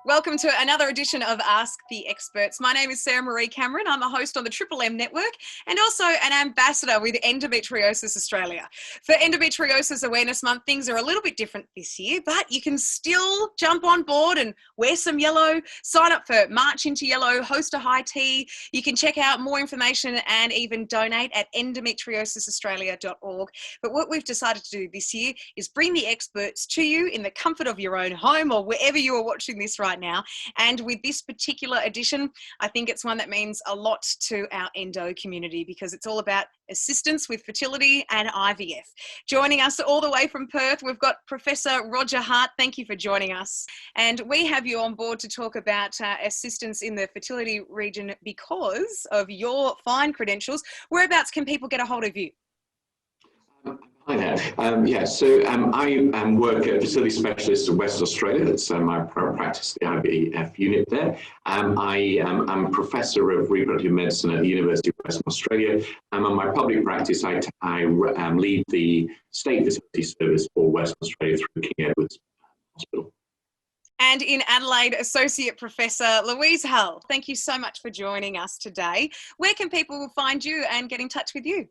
Welcome to another edition of Ask the Experts. My name is Maree Cameron. I'm a host on the Triple M network and also an ambassador with Endometriosis Australia. For Endometriosis Awareness Month, things are a little bit different this year, but you can still jump on board and wear some yellow, sign up for March into Yellow, host a high tea. You can check out more information and even donate at endometriosisaustralia.org. But what we've decided to do this year is bring the experts to you in the comfort of your own home or wherever you are watching this right now. And with this particular edition, I think it's one that means a lot to our endo community because it's all about assistance with fertility and IVF. Joining us all the way from Perth, we've got Professor Roger Hart. Thank you for joining us. And we have you on board to talk about assistance in the fertility region because of your fine credentials. Whereabouts can people get a hold of you? Hi there. I work at Fertility Specialists in Western Australia. That's my practice, the IVF unit there. I am a Professor of Reproductive Medicine at the University of Western Australia. On my public practice, I lead the State Fertility Service for Western Australia through King Edward's Hospital. And in Adelaide, Associate Professor Louise Hull. Thank you so much for joining us today. Where can people find you and get in touch with you?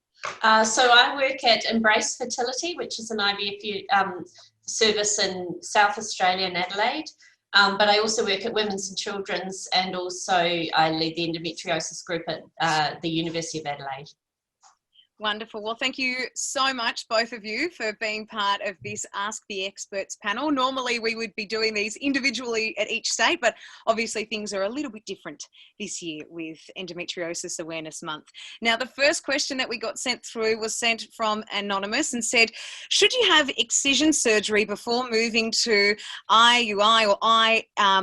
So I work at Embrace Fertility, which is an IVF service in South Australia and Adelaide. But I also work at Women's and Children's, and also I lead the endometriosis group at the University of Adelaide. Wonderful. Well, thank you so much, both of you, for being part of this Ask the Experts panel. Normally, we would be doing these individually at each state, but obviously things are a little bit different this year with Endometriosis Awareness Month. Now, the first question that we got sent through was sent from Anonymous and said, should you have excision surgery before moving to IUI or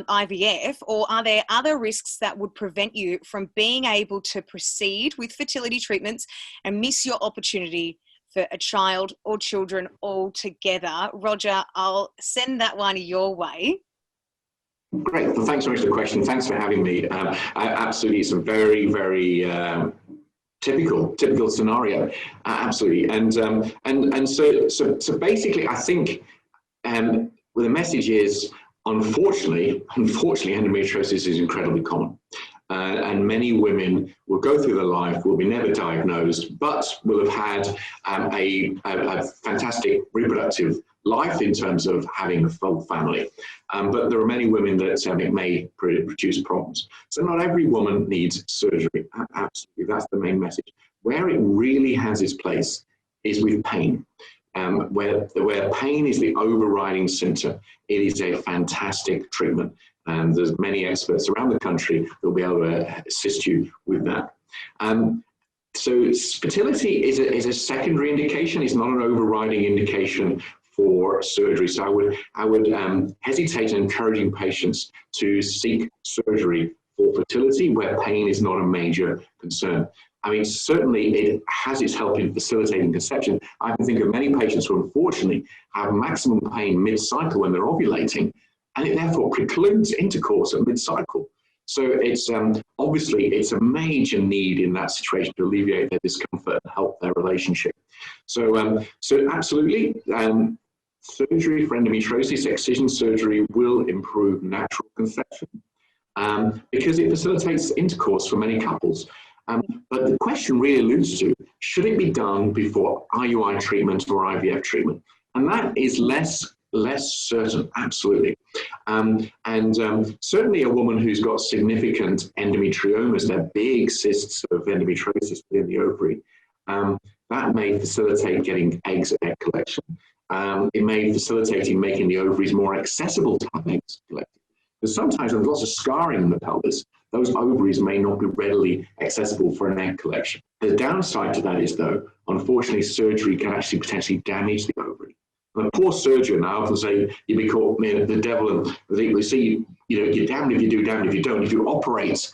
IVF, or are there other risks that would prevent you from being able to proceed with fertility treatments and miss your opportunity for a child or children altogether? Roger, I'll send that one your way. Great. Well, thanks so much for the question. Thanks for having me. Absolutely, it's a very, very typical scenario. Absolutely, and so basically, I think well, the message is, unfortunately, endometriosis is incredibly common. And many women will go through their life, will be never diagnosed, but will have had a fantastic reproductive life in terms of having a full family. But there are many women that it may produce problems. So not every woman needs surgery. Absolutely, that's the main message. Where it really has its place is with pain. Where pain is the overriding symptom, it is a fantastic treatment. And there's many experts around the country that will be able to assist you with that. So fertility is a secondary indication. It's not an overriding indication for surgery. So I would hesitate in encouraging patients to seek surgery for fertility where pain is not a major concern. I mean, certainly it has its help in facilitating conception. I can think of many patients who unfortunately have maximum pain mid-cycle when they're ovulating, and it therefore precludes intercourse at mid-cycle. So it's obviously it's a major need in that situation to alleviate their discomfort and help their relationship. So absolutely, surgery for endometriosis, excision surgery, will improve natural conception because it facilitates intercourse for many couples. But the question really alludes to, should it be done before IUI treatment or IVF treatment? And that is less certain, absolutely. Certainly a woman who's got significant endometriomas, they're big cysts of endometriosis within the ovary, that may facilitate getting eggs at egg collection. It may facilitate making the ovaries more accessible to have eggs collected. Because sometimes there's lots of scarring in the pelvis, those ovaries may not be readily accessible for an egg collection. The downside to that is, though, unfortunately, surgery can actually potentially damage the ovary. And a poor surgeon, I often say, you'd be called the devil, and they see, you're damned if you do, damned if you don't. If you operate,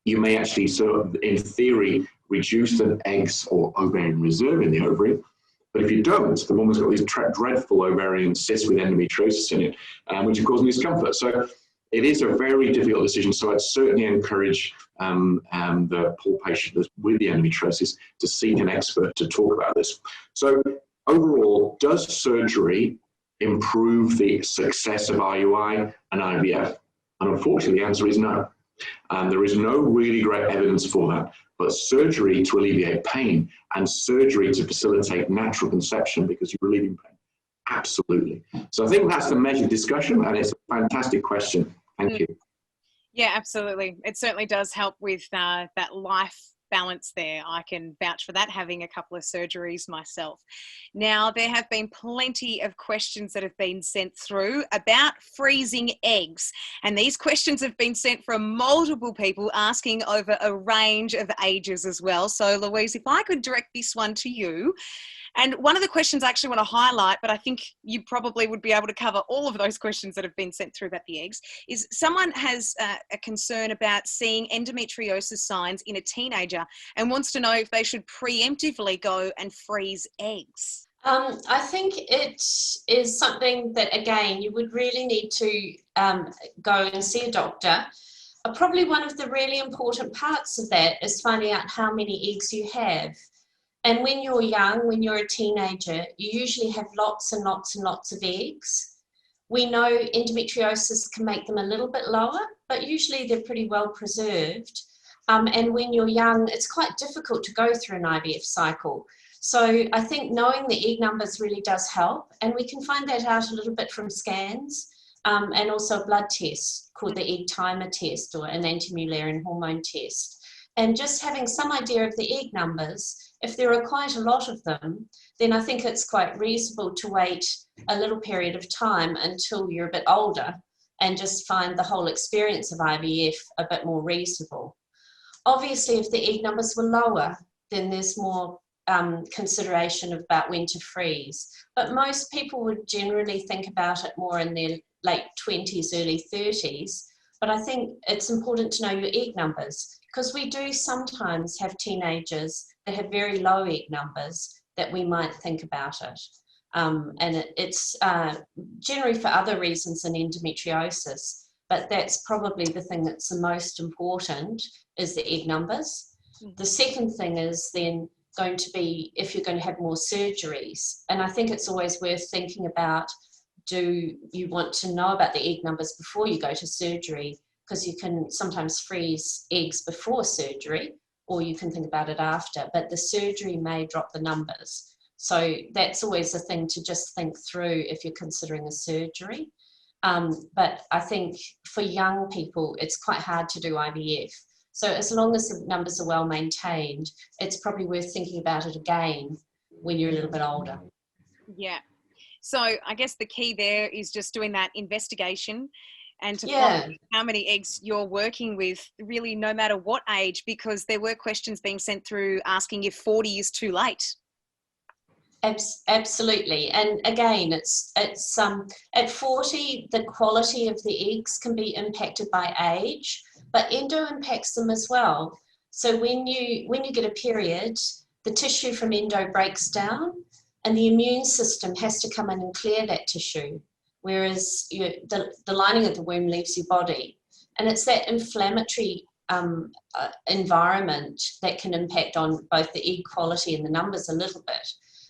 you may actually sort of, in theory, reduce the eggs or ovarian reserve in the ovary. But if you don't, the woman's got these dreadful ovarian cysts with endometriosis in it, which are causing discomfort. So it is a very difficult decision. So I'd certainly encourage the poor patient with the endometriosis to seek an expert to talk about this. So overall, does surgery improve the success of IUI and IVF? And unfortunately, the answer is no. And there is no really great evidence for that. But surgery to alleviate pain and surgery to facilitate natural conception because you're relieving pain, absolutely. So I think that's the measured discussion, and it's a fantastic question. Thank you. Yeah, absolutely. It certainly does help with that life balance there. I can vouch for that, having a couple of surgeries myself. Now, there have been plenty of questions that have been sent through about freezing eggs. And these questions have been sent from multiple people asking over a range of ages as well. So, Louise, if I could direct this one to you. And one of the questions I actually want to highlight, but I think you probably would be able to cover all of those questions that have been sent through about the eggs, is someone has a concern about seeing endometriosis signs in a teenager and wants to know if they should preemptively go and freeze eggs. I think it is something that, again, you would really need to go and see a doctor. Probably one of the really important parts of that is finding out how many eggs you have. And when you're young, when you're a teenager, you usually have lots and lots and lots of eggs. We know endometriosis can make them a little bit lower, but usually they're pretty well preserved. And when you're young, it's quite difficult to go through an IVF cycle. So I think knowing the egg numbers really does help. And we can find that out a little bit from scans and also a blood test called the egg timer test or an anti-Mullerian hormone test. And just having some idea of the egg numbers, if there are quite a lot of them, then I think it's quite reasonable to wait a little period of time until you're a bit older and just find the whole experience of IVF a bit more reasonable. Obviously, if the egg numbers were lower, then there's more consideration about when to freeze. But most people would generally think about it more in their late 20s, early 30s. But I think it's important to know your egg numbers, because we do sometimes have teenagers that have very low egg numbers that we might think about it. And it's generally for other reasons than endometriosis, but that's probably the thing that's the most important is the egg numbers. The second thing is then going to be if you're going to have more surgeries. And I think it's always worth thinking about, do you want to know about the egg numbers before you go to surgery? Because you can sometimes freeze eggs before surgery, or you can think about it after, but the surgery may drop the numbers. So that's always a thing to just think through if you're considering a surgery. But I think for young people, it's quite hard to do IVF. So as long as the numbers are well maintained, it's probably worth thinking about it again when you're a little bit older. Yeah. So I guess the key there is just doing that investigation and to find how many eggs you're working with, really no matter what age, because there were questions being sent through asking if 40 is too late. Absolutely. And again, it's at 40, the quality of the eggs can be impacted by age, but endo impacts them as well. So when you get a period, the tissue from endo breaks down and the immune system has to come in and clear that tissue. Whereas the lining of the womb leaves your body. And it's that inflammatory environment that can impact on both the egg quality and the numbers a little bit.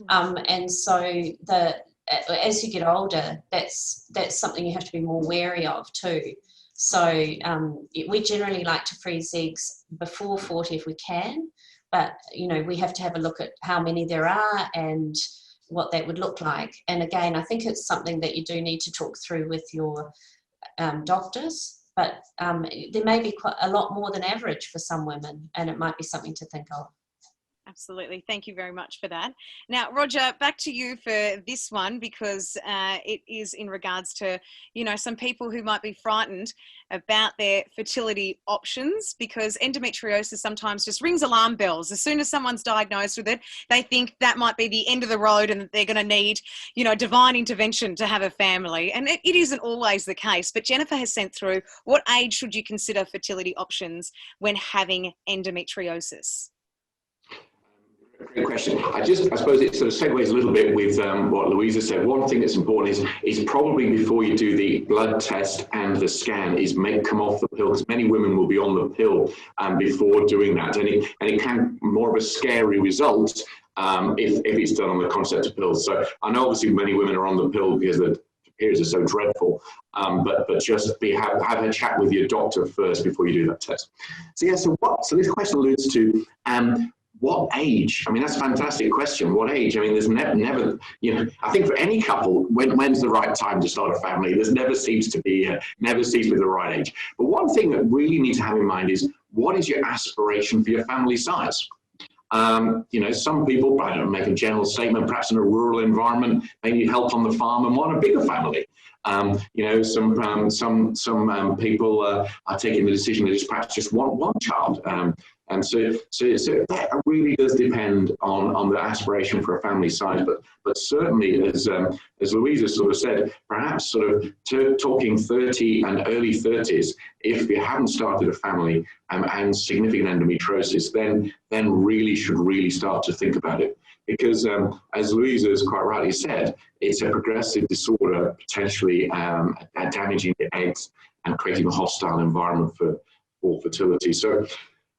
And so as you get older, that's something you have to be more wary of too. So we generally like to freeze eggs before 40 if we can, but we have to have a look at how many there are and what that would look like. And again, I think it's something that you do need to talk through with your doctors, but there may be quite a lot more than average for some women, and it might be something to think of. Absolutely. Thank you very much for that. Now, Roger, back to you for this one, because it is in regards to, some people who might be frightened about their fertility options, because endometriosis sometimes just rings alarm bells. As soon as someone's diagnosed with it, they think that might be the end of the road and that they're going to need, divine intervention to have a family. And it isn't always the case. But Jennifer has sent through, what age should you consider fertility options when having endometriosis? Great question. I suppose it sort of segues a little bit with what Louisa said. One thing that's important is probably before you do the blood test and the scan is come off the pill, because many women will be on the pill before doing that. And it can more of a scary result if it's done on the concept of pills. So I know obviously many women are on the pill because they're periods are so dreadful. But just have a chat with your doctor first before you do that test. So yeah, so this question alludes to what age? I mean, that's a fantastic question. What age? I mean, there's never, you know, I think for any couple, when's the right time to start a family? There's never seems to be the right age. But one thing that really need to have in mind is, what is your aspiration for your family size? You know, some people, I don't make a general statement, perhaps in a rural environment, they need help on the farm and want a bigger family. You know, some people are taking the decision to perhaps just want one child. And so that really does depend on the aspiration for a family size. But certainly, as Louise has sort of said, perhaps sort of talking 30 and early 30s, if you haven't started a family and significant endometriosis, then really should start to think about it. Because as Louise has quite rightly said, it's a progressive disorder, potentially damaging the eggs and creating a hostile environment for fertility. So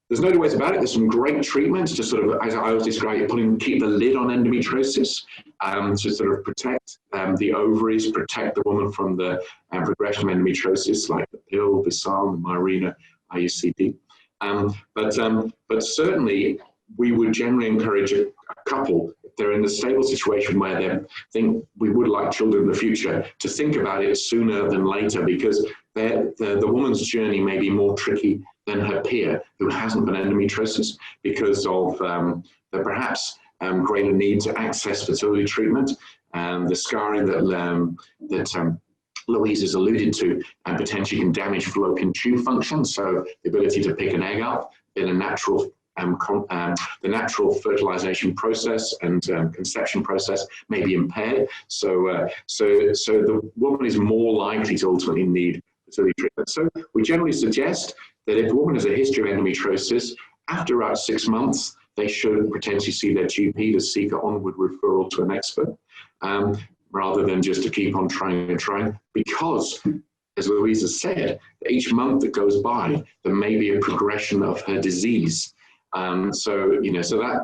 there's no two ways about it. There's some great treatments to sort of, as I always describe it, keep the lid on endometriosis, to sort of protect the ovaries, protect the woman from the progression of endometriosis, like the pill, Visal, the Mirena, IUCD. But certainly, we would generally encourage a couple, if they're in a stable situation where they think we would like children in the future, to think about it sooner than later, because the woman's journey may be more tricky than her peer who hasn't got endometriosis, because of the perhaps greater need to access fertility treatment, the scarring that Louise has alluded to, and potentially can damage fallopian tube function, so the ability to pick an egg up in a natural the natural fertilization process and conception process may be impaired. So the woman is more likely to ultimately need fertility treatment. So we generally suggest that if a woman has a history of endometriosis, after about 6 months, they should potentially see their GP to seek an onward referral to an expert, rather than just to keep on trying and trying, because, as Louise has said, each month that goes by, there may be a progression of her disease. So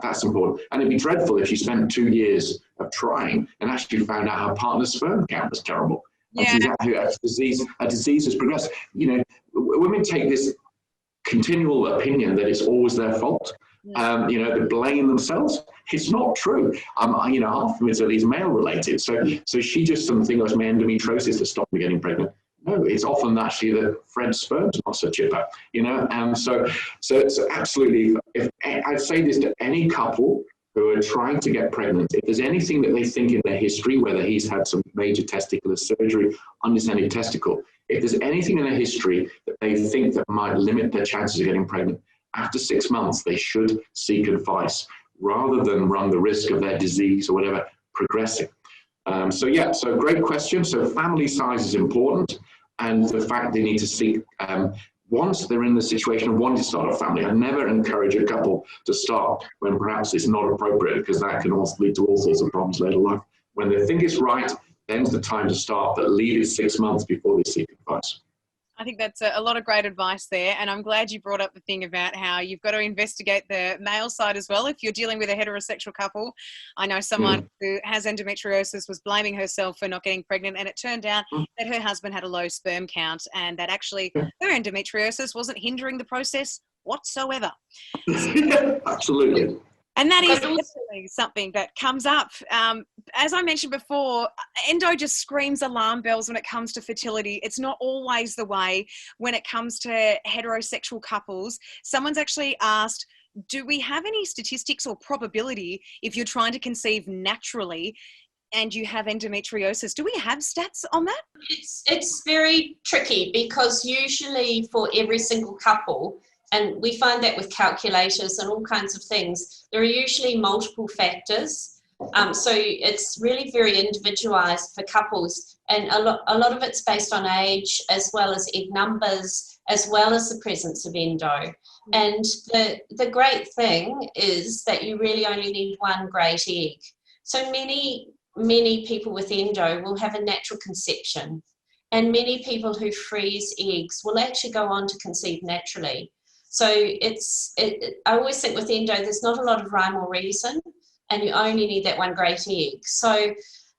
that's important. And it'd be dreadful if you spent 2 years of trying and actually found out her partner's sperm count was terrible. Yeah. A disease has progressed. You know, women take this continual opinion that it's always their fault. You know, they blame themselves. It's not true. You know, half of it is male related. So she just doesn't think it was my endometriosis that stopped me getting pregnant. No, it's often actually that Fred's sperm's not so chipper, you know. And so absolutely, if I'd say this to any couple who are trying to get pregnant, if there's anything that they think in their history, whether he's had some major testicular surgery, undescended testicle, if there's anything in their history that they think that might limit their chances of getting pregnant, after 6 months, they should seek advice rather than run the risk of their disease or whatever progressing. So great question. So family size is important, and the fact they need to seek, once they're in the situation of wanting to start a family. I never encourage a couple to start when perhaps it's not appropriate, because that can also lead to all sorts of problems later in life. When they think it's right, then's the time to start, but leave it 6 months before they seek advice. I think that's a lot of great advice there. And I'm glad you brought up the thing about how you've got to investigate the male side as well. If you're dealing with a heterosexual couple, I know someone who has endometriosis was blaming herself for not getting pregnant, and it turned out that her husband had a low sperm count, and that actually her endometriosis wasn't hindering the process whatsoever. Absolutely. And that is definitely something that comes up. As I mentioned before, endo just screams alarm bells when it comes to fertility. It's not always the way when it comes to heterosexual couples. Someone's actually asked, do we have any statistics or probability if you're trying to conceive naturally and you have endometriosis? Do we have stats on that? It's very tricky, because usually for every single couple, and we find that with calculators and all kinds of things, there are usually multiple factors. So it's really very individualized for couples. And a lot of it's based on age, as well as egg numbers, as well as the presence of endo. And the great thing is that you really only need one great egg. So many people with endo will have a natural conception. And many people who freeze eggs will actually go on to conceive naturally. So I always think with endo, there's not a lot of rhyme or reason, and you only need that one great egg. So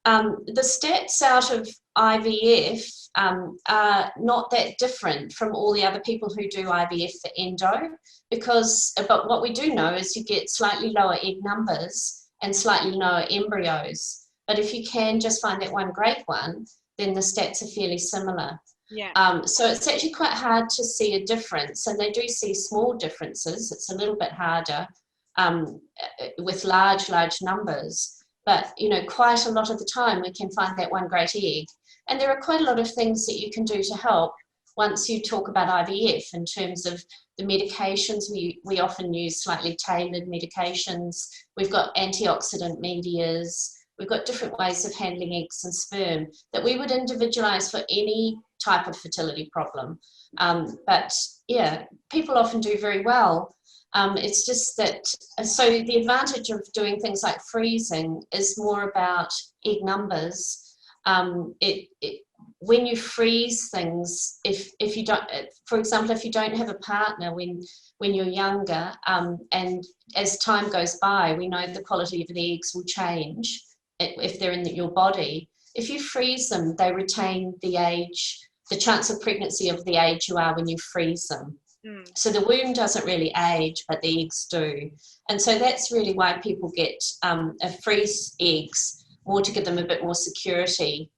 The stats out of IVF are not that different from all the other people who do IVF for endo, but what we do know is you get slightly lower egg numbers and slightly lower embryos. But if you can just find that one great one, then the stats are fairly similar. Yeah. So it's actually quite hard to see a difference, and they do see small differences. It's a little bit harder with large numbers. But, you know, quite a lot of the time we can find that one great egg. And there are quite a lot of things that you can do to help once you talk about IVF in terms of the medications. We often use slightly tailored medications. We've got antioxidant medias. We've got different ways of handling eggs and sperm that we would individualize for any type of fertility problem. But yeah, people often do very well. It's just that, so the advantage of doing things like freezing is more about egg numbers. When you freeze things, if you don't, for example, if you don't have a partner when you're younger, and as time goes by, we know the quality of the eggs will change if they're in your body. If you freeze them, they retain the chance of pregnancy of the age you are when you freeze them. So the womb doesn't really age, but the eggs do. And so that's really why people get freeze eggs, more to give them a bit more security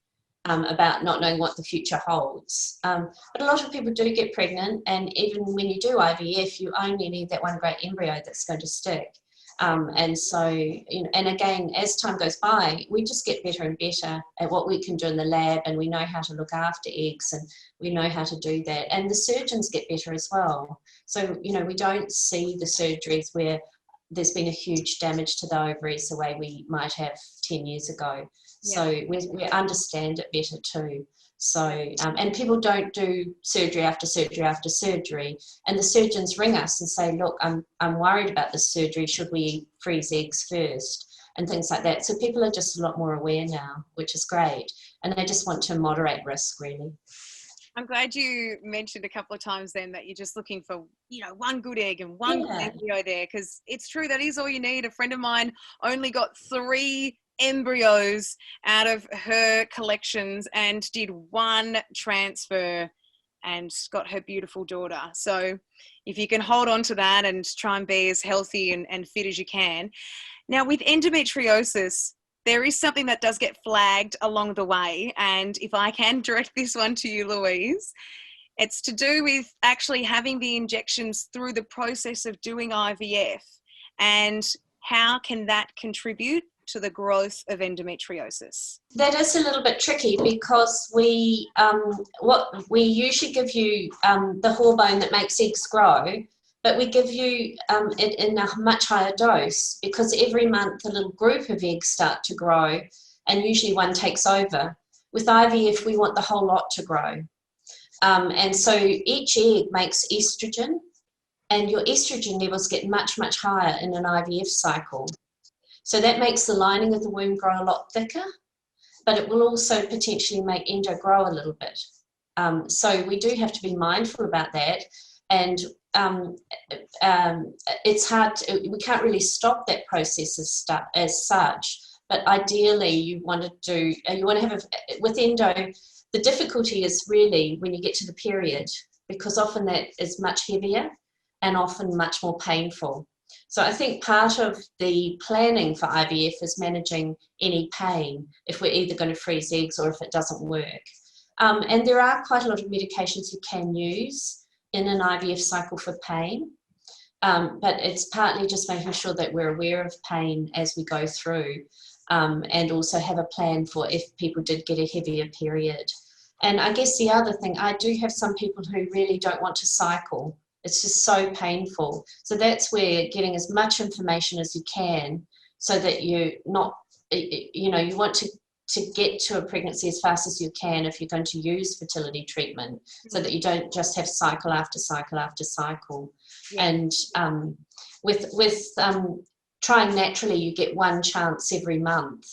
about not knowing what the future holds. But a lot of people do get pregnant, and even when you do IVF, you only need that one great embryo that's going to stick. And so, you know, and again, as time goes by, we just get better and better at what we can do in the lab, and we know how to look after eggs, and we know how to do that. And the surgeons get better as well. So, you know, we don't see the surgeries where there's been a huge damage to the ovaries the way we might have 10 years ago. Yeah. So we understand it better too. So, and people don't do surgery after surgery after surgery, and the surgeons ring us and say, look, I'm worried about this surgery, should we freeze eggs first, and things like that. So people are just a lot more aware now, which is great, and they just want to moderate risk, really. I'm glad you mentioned a couple of times then that you're just looking for, you know, one good egg and one good embryo there, because it's true, that is all you need. A friend of mine only got 3 embryos out of her collections and did 1 transfer and got her beautiful daughter. So if you can hold on to that and try and be as healthy and fit as you can. Now, with endometriosis, there is something that does get flagged along the way, and if I can direct this one to you, Louise, it's to do with actually having the injections through the process of doing IVF, and how can that contribute to the growth of endometriosis? That is a little bit tricky, because we usually give you the hormone that makes eggs grow, but we give you it in a much higher dose, because every month a little group of eggs start to grow, and usually one takes over. With IVF, we want the whole lot to grow. And so each egg makes estrogen, and your estrogen levels get much, much higher in an IVF cycle. So that makes the lining of the womb grow a lot thicker, but it will also potentially make endo grow a little bit. So we do have to be mindful about that. And it's hard, we can't really stop that process as such, but ideally you want to have, with endo, the difficulty is really when you get to the period, because often that is much heavier and often much more painful. So I think part of the planning for IVF is managing any pain if we're either going to freeze eggs or if it doesn't work. And there are quite a lot of medications you can use in an IVF cycle for pain, but it's partly just making sure that we're aware of pain as we go through, and also have a plan for if people did get a heavier period. And I guess the other thing, I do have some people who really don't want to cycle. It's just so painful. So that's where getting as much information as you can, so that you're not, you know, you want to get to a pregnancy as fast as you can if you're going to use fertility treatment, so that you don't just have cycle after cycle after cycle. Yeah. And with trying naturally, you get 1 chance every month,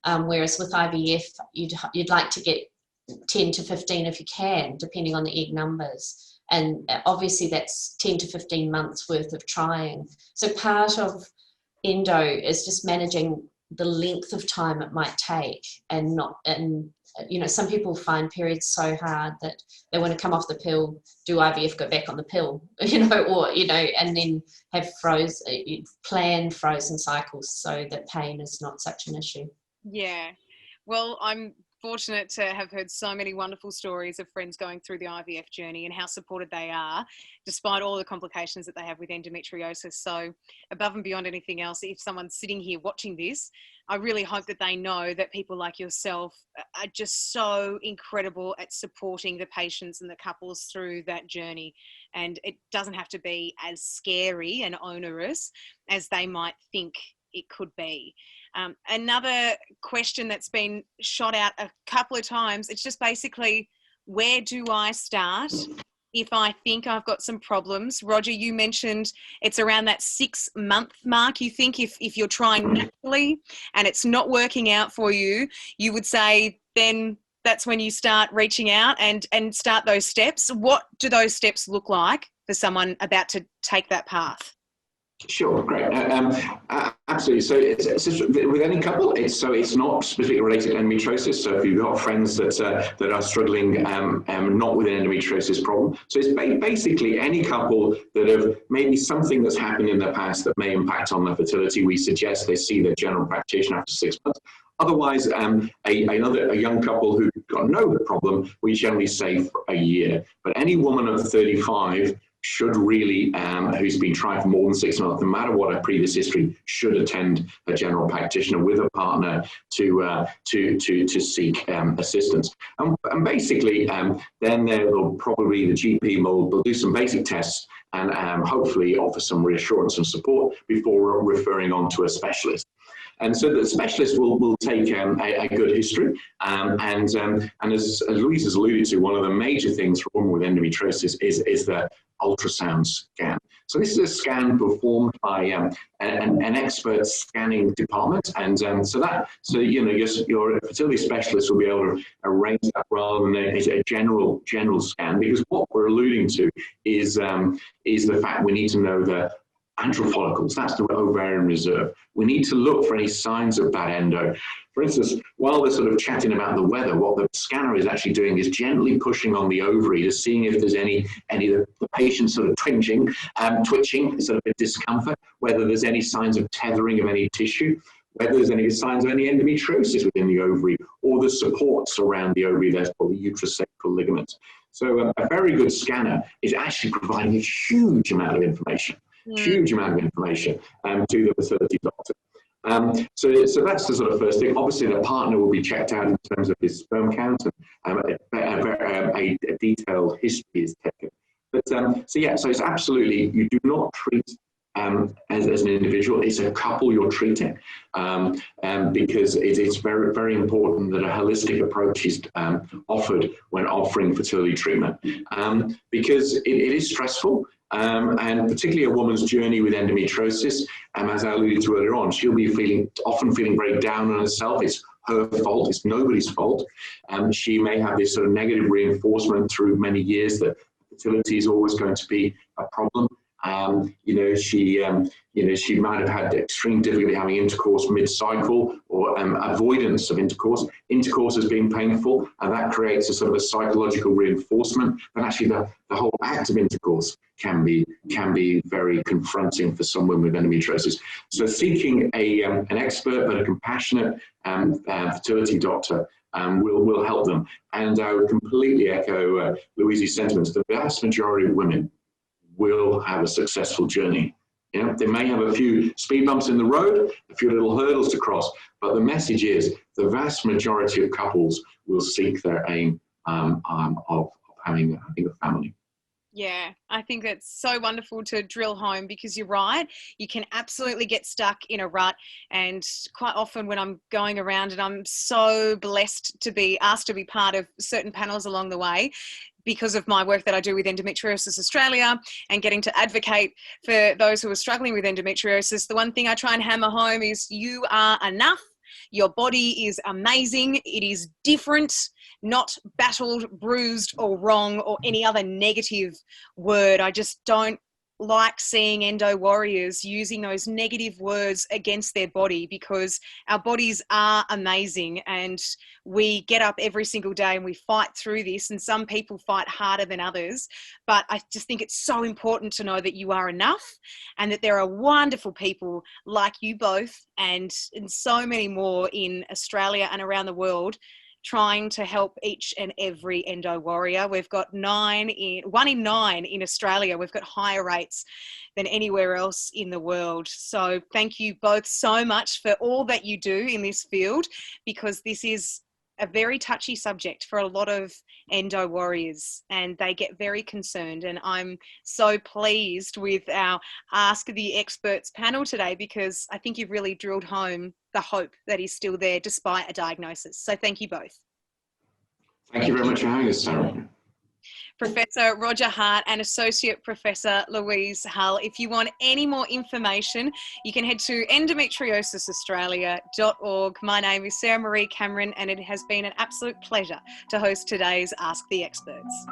whereas with IVF, you'd like to get 10 to 15 if you can, depending on the egg numbers. And obviously that's 10 to 15 months worth of trying. So part of endo is just managing the length of time it might take, and you know, some people find periods so hard that they want to come off the pill, do IVF, go back on the pill, you know, or, you know, and then have planned frozen cycles so that pain is not such an issue. Yeah. Well, I'm fortunate to have heard so many wonderful stories of friends going through the IVF journey and how supported they are, despite all the complications that they have with endometriosis. So above and beyond anything else, if someone's sitting here watching this, I really hope that they know that people like yourself are just so incredible at supporting the patients and the couples through that journey. And it doesn't have to be as scary and onerous as they might think it could be. Another question that's been shot out a couple of times, it's just basically, where do I start if I think I've got some problems? Roger, you mentioned it's around that 6-month mark. You think if you're trying naturally and it's not working out for you, you would say then that's when you start reaching out and start those steps. What do those steps look like for someone about to take that path? Sure, great. Absolutely. So it's with any couple, it's not specifically related to endometriosis. So if you've got friends that are struggling not with an endometriosis problem, so it's basically any couple that have maybe something that's happened in their past that may impact on their fertility. We suggest they see their general practitioner after 6 months. Otherwise, a young couple who've got no problem, we generally say for a year. But any woman of 35 should really, who's been trying for more than 6 months, no matter what her previous history, should attend a general practitioner with a partner to seek assistance. And basically, then there will probably, the GP will do some basic tests and hopefully offer some reassurance and support before referring on to a specialist. And so the specialist will take a good history. And as Louise has alluded to, one of the major things for a woman with endometriosis is the ultrasound scan. So this is a scan performed by an expert scanning department. And so you know, your fertility specialist will be able to arrange that rather than a general scan, because what we're alluding to is the fact we need to know the antral follicles, that's the ovarian reserve. We need to look for any signs of bad endo. For instance, while we're sort of chatting about the weather, what the scanner is actually doing is gently pushing on the ovary to seeing if there's any of the patient sort of twitching, sort of a discomfort, whether there's any signs of tethering of any tissue, whether there's any signs of any endometriosis within the ovary, or the supports around the ovary, that's called the uterosacral ligaments. So a very good scanner is actually providing a huge amount of information. Huge amount of information to the fertility doctor. So that's the sort of first thing. Obviously, the partner will be checked out in terms of his sperm count, and a detailed history is taken. But so it's absolutely, you do not treat as an individual. It's a couple you're treating, because it's very, very important that a holistic approach is offered when offering fertility treatment, because it is stressful. And particularly a woman's journey with endometriosis, as I alluded to earlier on, she'll be often feeling very down on herself. It's her fault, it's nobody's fault. She may have this sort of negative reinforcement through many years that fertility is always going to be a problem. She might have had extreme difficulty having intercourse mid-cycle, or avoidance of intercourse. Intercourse has been painful, and that creates a sort of a psychological reinforcement. But actually, the whole act of intercourse can be very confronting for someone with endometriosis. So, seeking an expert but a compassionate fertility doctor will help them. And I would completely echo Louise's sentiments. The vast majority of women will have a successful journey. You know, they may have a few speed bumps in the road, a few little hurdles to cross, but the message is the vast majority of couples will seek their aim of having a family. Yeah, I think that's so wonderful to drill home, because you're right. You can absolutely get stuck in a rut. And quite often when I'm going around, and I'm so blessed to be asked to be part of certain panels along the way, because of my work that I do with Endometriosis Australia and getting to advocate for those who are struggling with endometriosis, the one thing I try and hammer home is you are enough. Your body is amazing. It is different, not battled, bruised, or wrong, or any other negative word. I just don't like seeing endo warriors using those negative words against their body, because our bodies are amazing and we get up every single day and we fight through this, and some people fight harder than others. But I just think it's so important to know that you are enough and that there are wonderful people like you both and so many more in Australia and around the world trying to help each and every endo warrior. We've got 1 in 9 in Australia. We've got higher rates than anywhere else in the world. So thank you both so much for all that you do in this field, because this is a very touchy subject for a lot of endo warriors and they get very concerned. And I'm so pleased with our Ask the Experts panel today, because I think you've really drilled home the hope that is still there despite a diagnosis. So thank you both. Thank you very much for having us, Sarah. Professor Roger Hart and Associate Professor Louise Hull. If you want any more information, you can head to endometriosisaustralia.org. My name is Maree Cameron, and it has been an absolute pleasure to host today's Ask the Experts.